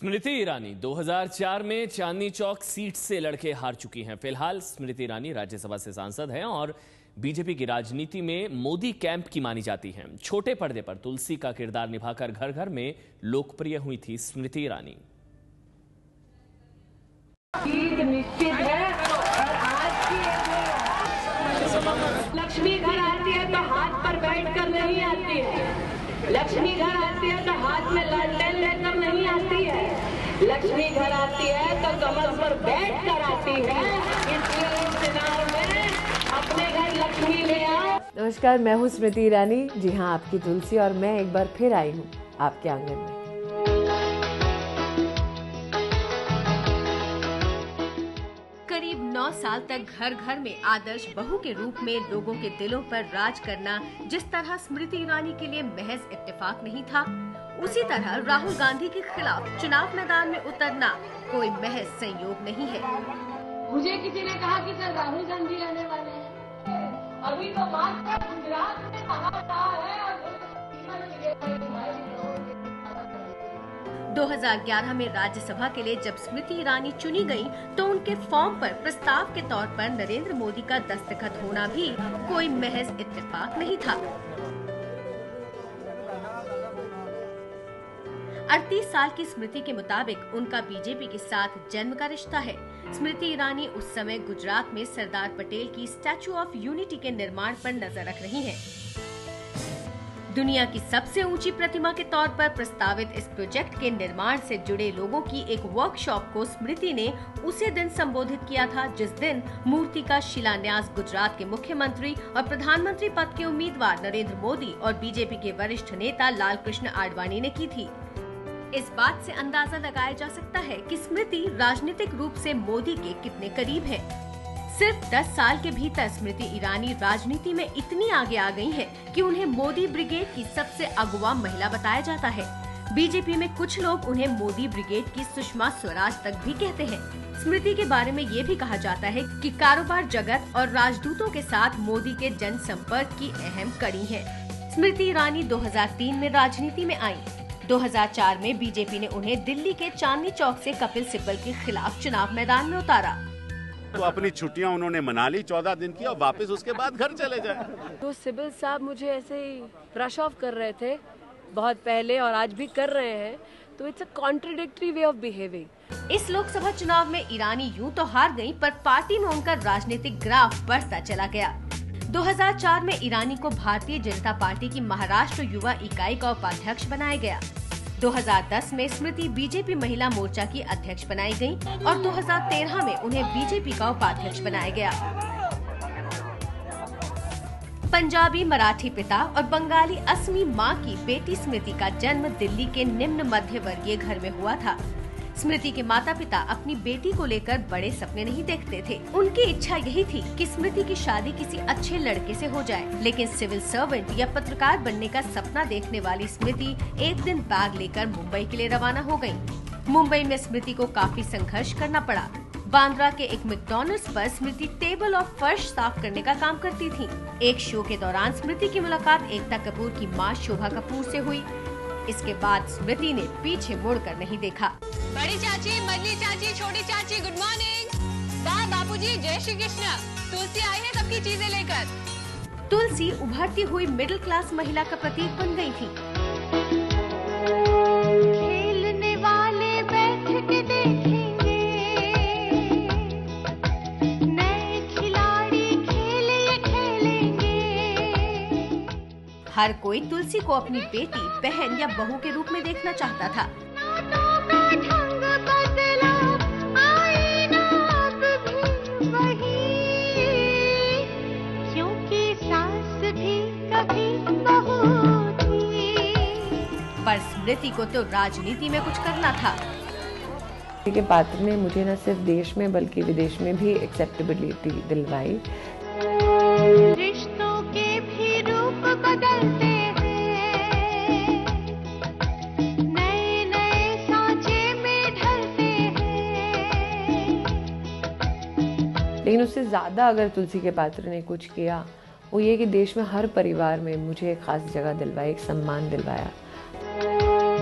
स्मृति ईरानी 2004 में चांदनी चौक सीट से लड़के हार चुकी हैं। फिलहाल स्मृति ईरानी राज्यसभा से सांसद हैं और बीजेपी की राजनीति में मोदी कैंप की मानी जाती हैं। छोटे पर्दे पर तुलसी का किरदार निभाकर घर घर में लोकप्रिय हुई थी स्मृति ईरानी। निश्चित है और आज की लक्ष्मी घर आती है तो हाथ पर बैठकर नहीं आती है। लक्ष्मी घर आती है तो हाथ में लालटेन लेकर नहीं आती है। लक्ष्मी घर आती है तो कमल पर बैठ कर आती है। इसलिए इस चुनाव में अपने घर लक्ष्मी ले आओ। नमस्कार, मैं हूँ स्मृति ईरानी। जी हाँ, आपकी तुलसी और मैं एक बार फिर आई हूँ आपके आंगन में। करीब 9 साल तक घर घर में आदर्श बहू के रूप में लोगों के दिलों पर राज करना जिस तरह स्मृति ईरानी के लिए महज इत्तेफाक नहीं था, उसी तरह राहुल गांधी के खिलाफ चुनाव मैदान में उतरना कोई महज संयोग नहीं है। मुझे किसी ने कहा कि सर राहुल गांधी आने वाले हैं। अभी तो बात गुजरात में कहा है और 2011 में राज्यसभा के लिए जब स्मृति ईरानी चुनी गई तो उनके फॉर्म पर प्रस्ताव के तौर पर नरेंद्र मोदी का दस्तखत होना भी कोई महज इत्तेफाक नहीं था। 38 साल की स्मृति के मुताबिक उनका बीजेपी के साथ जन्म का रिश्ता है। स्मृति ईरानी उस समय गुजरात में सरदार पटेल की स्टैचू ऑफ यूनिटी के निर्माण पर नजर रख रही हैं। दुनिया की सबसे ऊंची प्रतिमा के तौर पर प्रस्तावित इस प्रोजेक्ट के निर्माण से जुड़े लोगों की एक वर्कशॉप को स्मृति ने उसी दिन संबोधित किया था जिस दिन मूर्ति का शिलान्यास गुजरात के मुख्यमंत्री और प्रधानमंत्री पद के उम्मीदवार नरेंद्र मोदी और बीजेपी के वरिष्ठ नेता लालकृष्ण आडवाणी ने की थी। इस बात से अंदाजा लगाया जा सकता है कि स्मृति राजनीतिक रूप से मोदी के कितने करीब है। सिर्फ 10 साल के भीतर स्मृति ईरानी राजनीति में इतनी आगे आ गई है कि उन्हें मोदी ब्रिगेड की सबसे अगवा महिला बताया जाता है। बीजेपी में कुछ लोग उन्हें मोदी ब्रिगेड की सुषमा स्वराज तक भी कहते हैं। स्मृति के बारे में ये भी कहा जाता है कि कारोबार जगत और राजदूतों के साथ मोदी के जनसंपर्क की अहम कड़ी है। स्मृति ईरानी 2003 में राजनीति में आई। 2004 में बीजेपी ने उन्हें दिल्ली के चांदनी चौक से कपिल सिब्बल के खिलाफ चुनाव मैदान में उतारा। तो अपनी छुट्टियां उन्होंने मना ली 14 दिन की और वापस उसके बाद घर चले जाए। तो सिब्बल साहब मुझे ऐसे ही ब्रश ऑफ कर रहे थे बहुत पहले और आज भी कर रहे हैं, तो it's a contradictory way of behaving. इस लोकसभा चुनाव में ईरानी यूं तो हार गईं, पर पार्टी में उनका राजनीतिक ग्राफ बढ़ता चला गया। 2004 में ईरानी को भारतीय जनता पार्टी की महाराष्ट्र युवा इकाई का उपाध्यक्ष बनाया गया। 2010 में स्मृति बीजेपी महिला मोर्चा की अध्यक्ष बनाई गयी और 2013 में उन्हें बीजेपी का उपाध्यक्ष बनाया गया। पंजाबी मराठी पिता और बंगाली असमी मां की बेटी स्मृति का जन्म दिल्ली के निम्न मध्य वर्गीय घर में हुआ था। स्मृति के माता पिता अपनी बेटी को लेकर बड़े सपने नहीं देखते थे। उनकी इच्छा यही थी कि स्मृति की शादी किसी अच्छे लड़के से हो जाए, लेकिन सिविल सर्वेंट या पत्रकार बनने का सपना देखने वाली स्मृति एक दिन बैग लेकर मुंबई के लिए रवाना हो गयी। मुंबई में स्मृति को काफी संघर्ष करना पड़ा। बांद्रा के एक मैकडॉनल्ड्स पर स्मृति टेबल और फर्श साफ करने का काम करती थी। एक शो के दौरान स्मृति की मुलाकात एकता कपूर की माँ शोभा कपूर से हुई। इसके बाद स्मृति ने पीछे मुड़कर नहीं देखा। बड़ी चाची, मल्ली चाची, छोटी चाची, गुड मॉर्निंग। वाह बापूजी, जय श्री कृष्ण। तुलसी आई है सबकी चीजें लेकर। तुलसी उभरती हुई मिडिल क्लास महिला का प्रतीक बन गई थी। खेलने वाले बैठ के देखेंगे, नए खिलाड़ी खेल ये खेलेंगे। हर कोई तुलसी को अपनी बेटी, बहन या बहू के रूप में देखना चाहता था। पर स्मृति को तो राजनीति में कुछ करना था। के पात्र ने मुझे न सिर्फ देश में बल्कि विदेश में भी एक्सेप्टेबिलिटी दिलवाई। रिश्तों के भी रूप बदलते हैं, नए नए सांचे में ढलते हैं। लेकिन उससे ज्यादा अगर तुलसी के पात्र ने कुछ किया, वो ये कि देश में हर परिवार में मुझे एक खास जगह दिलवाई, एक सम्मान दिलवाया।